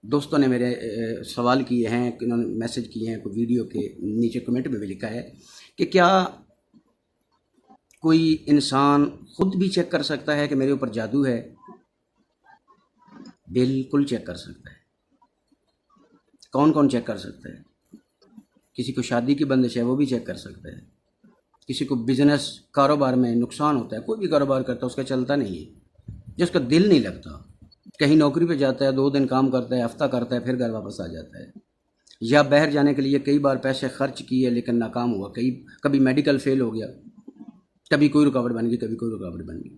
دوستوں نے میرے سوال کیے ہیں، انہوں نے میسج کیے ہیں، کوئی ویڈیو کے نیچے کمنٹ میں بھی لکھا ہے کہ کیا کوئی انسان خود بھی چیک کر سکتا ہے کہ میرے اوپر جادو ہے؟ بالکل چیک کر سکتا ہے۔ کون کون چیک کر سکتا ہے؟ کسی کو شادی کی بندش ہے وہ بھی چیک کر سکتا ہے، کسی کو بزنس کاروبار میں نقصان ہوتا ہے، کوئی بھی کاروبار کرتا ہے اس کا چلتا نہیں ہے، جس کا دل نہیں لگتا، کہیں نوکری پہ جاتا ہے 2 دن کام کرتا ہے، ہفتہ کرتا ہے، پھر گھر واپس آ جاتا ہے، یا باہر جانے کے لیے کئی بار پیسے خرچ کیے لیکن ناکام ہوا، کبھی میڈیکل فیل ہو گیا، کبھی کوئی رکاوٹ بن گئی، کبھی کوئی رکاوٹ بن گئی،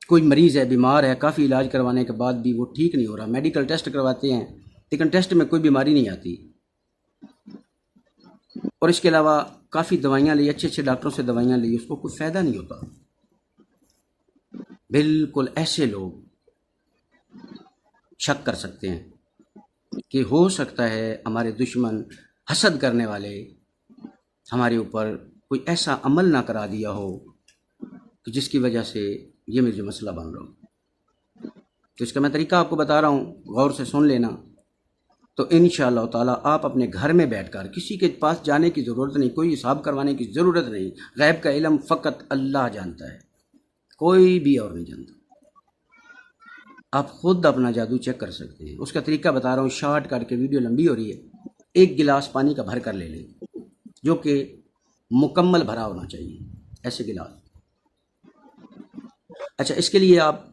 کوئی مریض ہے، بیمار ہے، کافی علاج کروانے کے بعد بھی وہ ٹھیک نہیں ہو رہا، میڈیکل ٹیسٹ کرواتے ہیں لیکن ٹیسٹ میں کوئی بیماری نہیں آتی، اور اس کے علاوہ کافی دوائیاں لی، اچھے اچھے ڈاکٹروں سے دوائیاں لی، اس کو کوئی فائدہ نہیں ہوتا۔ بالکل ایسے لوگ شک کر سکتے ہیں کہ ہو سکتا ہے ہمارے دشمن، حسد کرنے والے ہمارے اوپر کوئی ایسا عمل نہ کرا دیا ہو کہ جس کی وجہ سے یہ مجھے مسئلہ بن رہا ہو۔ تو اس کا میں طریقہ آپ کو بتا رہا ہوں، غور سے سن لینا، تو انشاءاللہ تعالیٰ آپ اپنے گھر میں بیٹھ کر، کسی کے پاس جانے کی ضرورت نہیں، کوئی حساب کروانے کی ضرورت نہیں، غیب کا علم فقط اللہ جانتا ہے، کوئی بھی اور نہیں جانتا۔ آپ خود اپنا جادو چیک کر سکتے ہیں۔ اس کا طریقہ بتا رہا ہوں، شارٹ کٹ کے، ویڈیو لمبی ہو رہی ہے۔ 1 گلاس پانی کا بھر کر لے لیں، جو کہ مکمل بھرا ہونا چاہیے، ایسے گلاس۔ اچھا، اس کے لیے آپ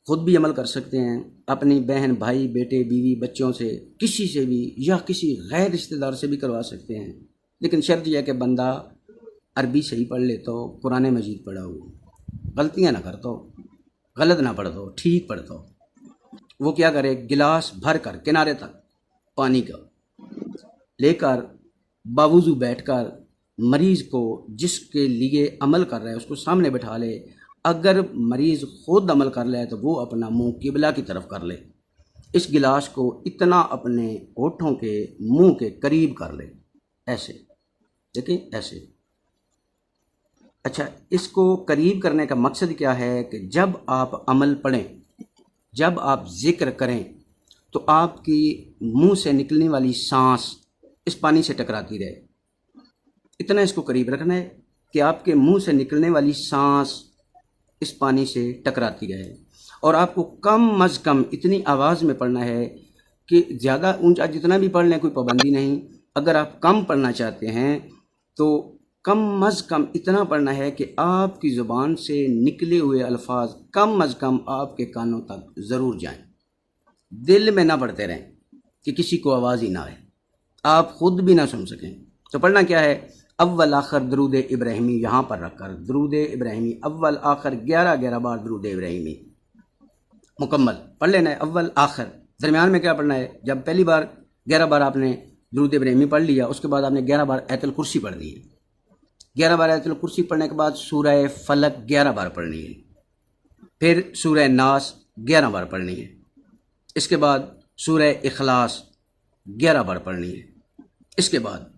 خود بھی عمل کر سکتے ہیں، اپنی بہن، بھائی، بیٹے، بیوی، بچوں سے، کسی سے بھی، یا کسی غیر رشتہ دار سے بھی کروا سکتے ہیں، لیکن شرط یہ ہے کہ بندہ عربی صحیح پڑھ لیتا ہو، قرآن مجید پڑھا ہو، غلطیاں نہ کرتا ہو، غلط نہ پڑھتا ہو، ٹھیک پڑھتا ہو۔ وہ کیا کرے، گلاس بھر کر کنارے تک پانی کا لے کر باوضو بیٹھ کر مریض کو، جس کے لیے عمل کر رہا ہے، اس کو سامنے بٹھا لے۔ اگر مریض خود عمل کر لے تو وہ اپنا منہ قبلہ کی طرف کر لے، اس گلاس کو اتنا اپنے ہونٹوں کے، منہ کے قریب کر لے، ایسے دیکھیں، ایسے۔ اچھا، اس کو قریب کرنے کا مقصد کیا ہے کہ جب آپ عمل پڑھیں، جب آپ ذکر کریں تو آپ کی منہ سے نکلنے والی سانس اس پانی سے ٹکراتی رہے، اتنا اس کو قریب رکھنا ہے کہ آپ کے منہ سے نکلنے والی سانس اس پانی سے ٹکراتی رہے، اور آپ کو کم از کم اتنی آواز میں پڑھنا ہے کہ زیادہ اونچا جتنا بھی پڑھ لیں کوئی پابندی نہیں، اگر آپ کم پڑھنا چاہتے ہیں تو کم از کم اتنا پڑھنا ہے کہ آپ کی زبان سے نکلے ہوئے الفاظ کم از کم آپ کے کانوں تک ضرور جائیں، دل میں نہ پڑھتے رہیں کہ کسی کو آواز ہی نہ آئے، آپ خود بھی نہ سن سکیں۔ تو پڑھنا کیا ہے، اول آخر درود ابراہیمی یہاں پر رکھ کر، درود ابراہیمی اول آخر 11 بار درود ابراہیمی مکمل پڑھ لینا ہے، اول آخر۔ درمیان میں کیا پڑھنا ہے، جب پہلی بار 11 بار آپ نے درود ابراہیمی پڑھ لیا، اس کے بعد آپ نے 11 بار آیت الکرسی پڑھ لی ہے، 11 بار آیت الکرسی پڑھنے کے بعد سورہ فلق 11 بار پڑھنی ہے، پھر سورہ ناس 11 بار پڑھنی ہے، اس کے بعد سورہ اخلاص 11 بار پڑھنی ہے، اس کے بعد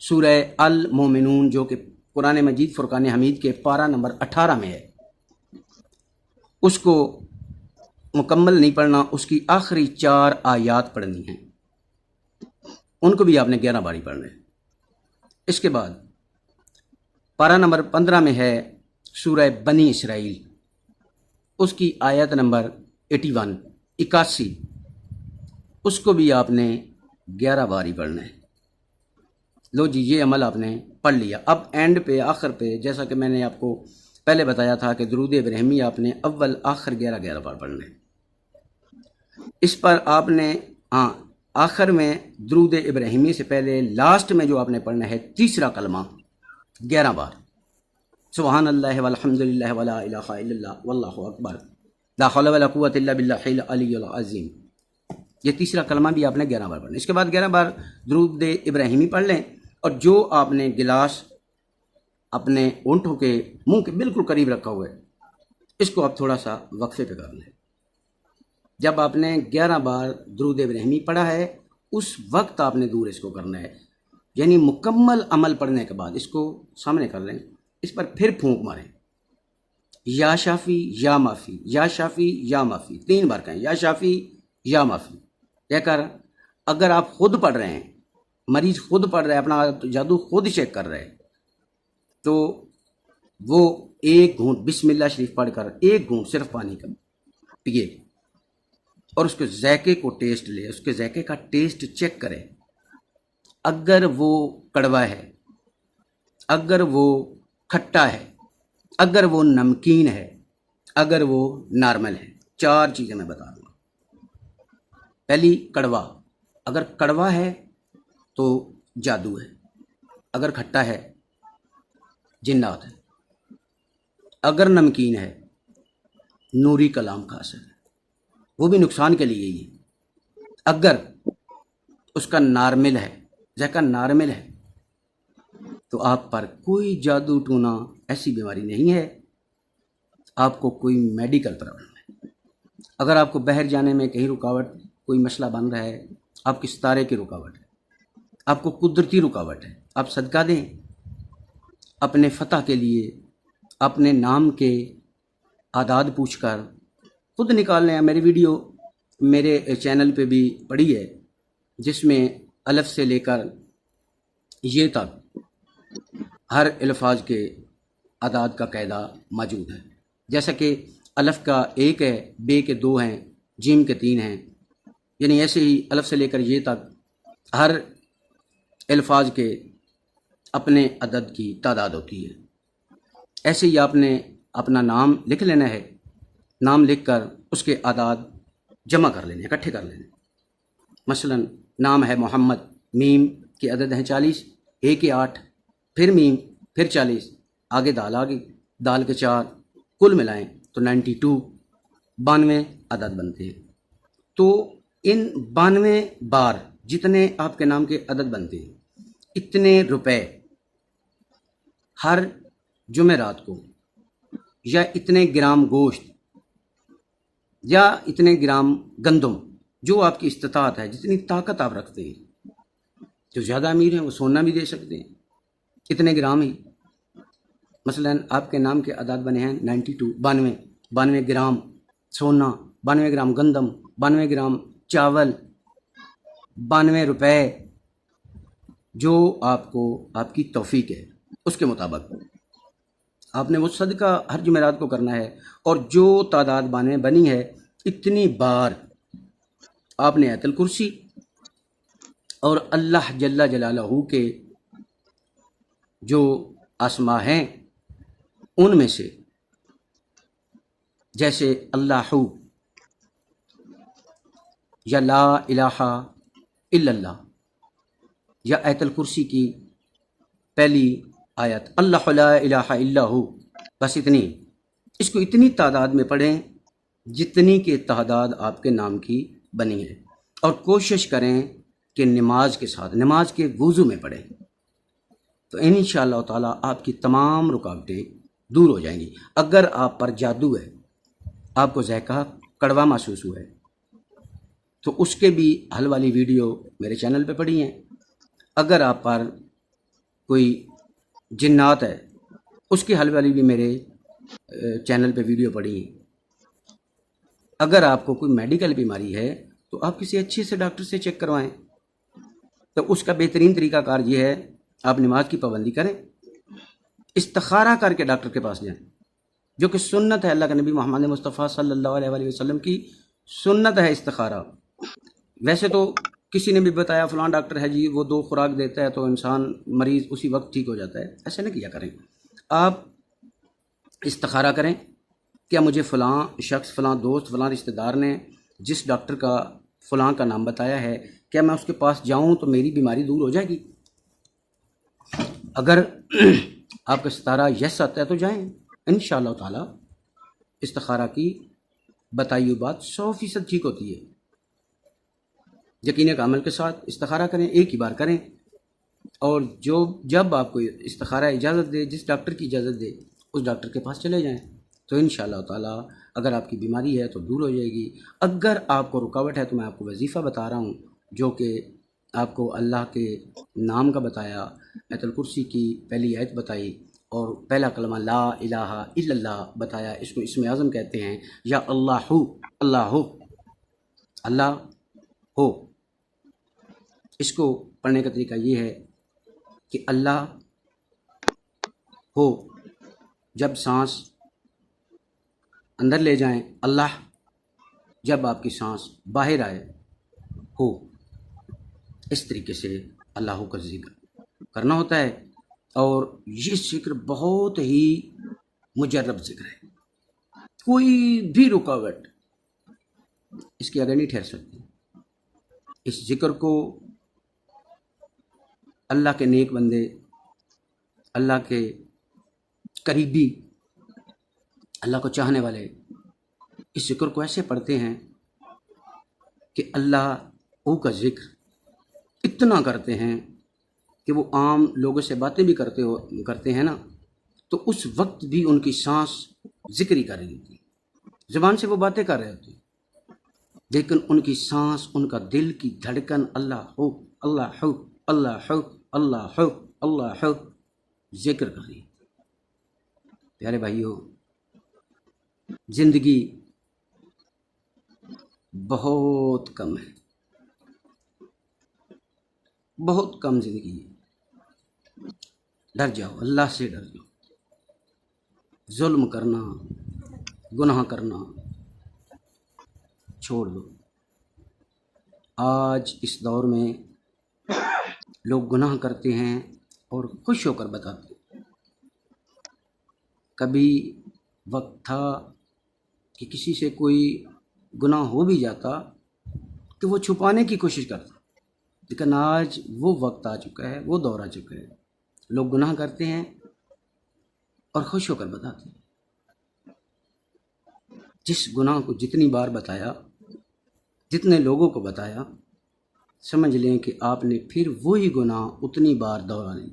سورہ المومنون جو کہ قرآن مجید فرقان حمید کے پارہ نمبر 18 میں ہے، اس کو مکمل نہیں پڑھنا، اس کی آخری 4 آیات پڑھنی ہیں، ان کو بھی آپ نے 11 بار ہی پڑھنا ہے۔ اس کے بعد پارہ نمبر 15 میں ہے سورہ بنی اسرائیل، اس کی آیت نمبر 81 اس کو بھی آپ نے 11 بار ہی پڑھنا ہے۔ لو جی، یہ عمل آپ نے پڑھ لیا۔ اب اینڈ پہ، آخر پہ، جیسا کہ میں نے آپ کو پہلے بتایا تھا کہ درود ابراہیمی آپ نے اول آخر 11 بار پڑھنا ہے۔ اس پر آپ نے آخر میں درود ابراہیمی سے پہلے لاسٹ میں جو آپ نے پڑھنا ہے تیسرا کلمہ 11 بار، سبحان اللہ والحمد للہ ولا الہ الا اللہ واللہ اکبر لا حول ولا قوۃ الا باللہ العلی العظیم، یہ تیسرا کلمہ بھی آپ نے 11 بار پڑھنا ہے۔ اس کے بعد 11 بار درود ابراہیمی پڑھ لیں، اور جو آپ نے گلاس اپنے ہونٹوں کے، منہ کے بالکل قریب رکھا ہوا ہے، اس کو آپ تھوڑا سا وقفے پہ کر لیں۔ جب آپ نے 11 بار درود ابراہیمی پڑھا ہے، اس وقت آپ نے دور اس کو کرنا ہے، یعنی مکمل عمل پڑھنے کے بعد اس کو سامنے کر لیں، اس پر پھر پھونک ماریں، یا شافی یا معافی، یا شافی یا معافی، 3 بار کہیں، یا شافی یا معافی کہہ کر اگر آپ خود پڑھ رہے ہیں، مریض خود پڑھ رہا ہے، اپنا جادو خود چیک کر رہا ہے، تو وہ ایک گھونٹ بسم اللہ شریف پڑھ کر ایک گھونٹ صرف پانی کا پیے اور اس کے ذائقے کو ٹیسٹ لے، اس کے ذائقے کا ٹیسٹ چیک کرے۔ اگر وہ کڑوا ہے، اگر وہ کھٹا ہے، اگر وہ نمکین ہے، اگر وہ نارمل ہے، 4 چیزیں میں بتا دوں گا۔ پہلی، کڑوا۔ اگر کڑوا ہے تو جادو ہے، اگر کھٹا ہے جنات ہے، اگر نمکین ہے نوری کلام کا اثر ہے، وہ بھی نقصان کے لیے ہی ہے۔ اگر اس کا نارمل ہے، ذائقہ نارمل ہے، تو آپ پر کوئی جادو ٹونا ایسی بیماری نہیں ہے، آپ کو کوئی میڈیکل پرابلم ہے۔ اگر آپ کو باہر جانے میں کہیں رکاوٹ، کوئی مسئلہ بن رہا ہے، آپ کی ستارے کی رکاوٹ ہے، آپ کو قدرتی رکاوٹ ہے، آپ صدقہ دیں اپنے فتح کے لیے، اپنے نام کے اعداد پوچھ کر خود نکال لیں۔ میری ویڈیو میرے چینل پہ بھی پڑی ہے، جس میں الف سے لے کر یہ تک ہر الفاظ کے اعداد کا قاعدہ موجود ہے، جیسا کہ الف کا 1 ہے، بے کے 2 ہیں، جیم کے 3 ہیں، یعنی ایسے ہی الف سے لے کر یہ تک ہر الفاظ کے اپنے عدد کی تعداد ہوتی ہے۔ ایسے ہی آپ نے اپنا نام لکھ لینا ہے، نام لکھ کر اس کے اعداد جمع کر لینے، اکٹھے کر لینے۔ مثلا نام ہے محمد، میم کے عدد ہیں 40، 1 کے 8، پھر میم، پھر 40، آگے دال، آگے دال کے 4، کل ملائیں تو 92، 92 عدد بنتے ہیں۔ تو ان 92 بار جتنے آپ کے نام کے عدد بنتے ہیں، اتنے روپے ہر جمعرات کو، یا اتنے گرام گوشت، یا اتنے گرام گندم، جو آپ کی استطاعت ہے، جتنی طاقت آپ رکھتے ہیں۔ جو زیادہ امیر ہیں وہ سونا بھی دے سکتے ہیں، اتنے گرام ہی۔ مثلا آپ کے نام کے اعداد بنے ہیں 92، 92، 92 گرام سونا، 92 گرام گندم، 92 گرام چاول، 92 روپے، جو آپ کو آپ کی توفیق ہے اس کے مطابق آپ نے وہ صدقہ ہر جمعرات کو کرنا ہے، اور جو تعداد بنی ہے اتنی بار آپ نے آیت الکرسی اور اللہ جل جلالہ کے جو اسماء ہیں ان میں سے، جیسے اللہ یا لا الہ الا اللہ، یا آیت الکرسی کی پہلی آیت اللہ لا الہ الا ہو، بس اتنی، اس کو اتنی تعداد میں پڑھیں جتنی کہ تعداد آپ کے نام کی بنی ہے، اور کوشش کریں کہ نماز کے ساتھ، نماز کے وضو میں پڑھیں، تو انشاءاللہ تعالیٰ آپ کی تمام رکاوٹیں دور ہو جائیں گی۔ اگر آپ پر جادو ہے، آپ کو ذائقہ کڑوا محسوس ہوا ہے، تو اس کے بھی حل والی ویڈیو میرے چینل پہ پڑی ہیں۔ اگر آپ پر کوئی جنات ہے، اس کی حل والی بھی میرے چینل پہ ویڈیو پڑی ہیں۔ اگر آپ کو کوئی میڈیکل بیماری ہے تو آپ کسی اچھے سے ڈاکٹر سے چیک کروائیں، تو اس کا بہترین طریقہ کار یہ ہے، آپ نماز کی پابندی کریں، استخارہ کر کے ڈاکٹر کے پاس جائیں، جو کہ سنت ہے، اللہ کے نبی محمد مصطفیٰ صلی اللہ علیہ وآلہ وسلم کی سنت ہے استخارہ۔ ویسے تو کسی نے بھی بتایا فلاں ڈاکٹر ہے جی، وہ 2 خوراک دیتا ہے تو انسان مریض اسی وقت ٹھیک ہو جاتا ہے، ایسے نہ کیا کریں۔ آپ استخارہ کریں، کیا مجھے فلاں شخص، فلاں دوست، فلاں رشتہ دار نے جس ڈاکٹر کا فلاں کا نام بتایا ہے، کیا میں اس کے پاس جاؤں تو میری بیماری دور ہو جائے گی؟ اگر آپ کا ستارہ یس آتا ہے تو جائیں، انشاءاللہ تعالی استخارہ کی بتائی ہوئی بات 100% ٹھیک ہوتی ہے۔ یقین کامل کے ساتھ استخارہ کریں، ایک ہی بار کریں، اور جب آپ کو استخارہ اجازت دے، جس ڈاکٹر کی اجازت دے، اس ڈاکٹر کے پاس چلے جائیں، تو انشاءاللہ تعالی اگر آپ کی بیماری ہے تو دور ہو جائے گی۔ اگر آپ کو رکاوٹ ہے تو میں آپ کو وظیفہ بتا رہا ہوں، جو کہ آپ کو اللہ کے نام کا بتایا، آیت الکرسی کی پہلی آیت بتائی، اور پہلا کلمہ لا الہ الا اللہ بتایا، اس کو اسم اعظم کہتے ہیں، یا اللہ اللہ اللہ ہو، اس کو پڑھنے کا طریقہ یہ ہے کہ اللہ ہو، جب سانس اندر لے جائیں، اللہ جب آپ کی سانس باہر آئے، ہو، اس طریقے سے اللہ کا ذکر کرنا ہوتا ہے۔ اور یہ ذکر بہت ہی مجرب ذکر ہے، کوئی بھی رکاوٹ اس کے آگے نہیں ٹھہر سکتی۔ اس ذکر کو اللہ کے نیک بندے، اللہ کے قریبی، اللہ کو چاہنے والے اس ذکر کو ایسے پڑھتے ہیں کہ اللہ او کا ذکر اتنا کرتے ہیں کہ وہ عام لوگوں سے باتیں بھی کرتے ہیں نا، تو اس وقت بھی ان کی سانس ذکر ہی کر رہی ہوتی، زبان سے وہ باتیں کر رہے ہوتے، لیکن ان کی سانس، ان کا دل کی دھڑکن اللہ ہو، اللہ ہو، اللہ ہو، اللہ ہو، اللہ ہو، ذکر کر رہی ہے۔ پیارے بھائیو، زندگی بہت کم ہے، بہت کم زندگی ہے۔ ڈر جاؤ، اللہ سے ڈر جاؤ۔ ظلم کرنا، گناہ کرنا چھوڑ دو۔ آج اس دور میں لوگ گناہ کرتے ہیں اور خوش ہو کر بتاتے ہیں۔ کبھی وقت تھا کہ کسی سے کوئی گناہ ہو بھی جاتا تو وہ چھپانے کی کوشش کرتا، لیکن آج وہ وقت آ چکا ہے، وہ دور آ چکا ہے، لوگ گناہ کرتے ہیں اور خوش ہو کر بتاتے ہیں۔ جس گناہ کو جتنی بار بتایا، جتنے لوگوں کو بتایا، سمجھ لیں کہ آپ نے پھر وہی گناہ اتنی بار دہرانے۔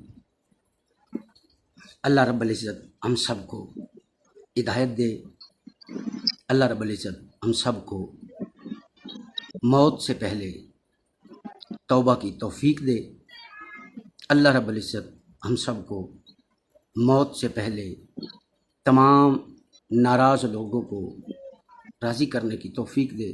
اللہ رب العزت ہم سب کو ہدایت دے، اللہ رب العزت ہم سب کو موت سے پہلے توبہ کی توفیق دے، اللہ رب العزت ہم سب کو موت سے پہلے تمام ناراض لوگوں کو راضی کرنے کی توفیق دے۔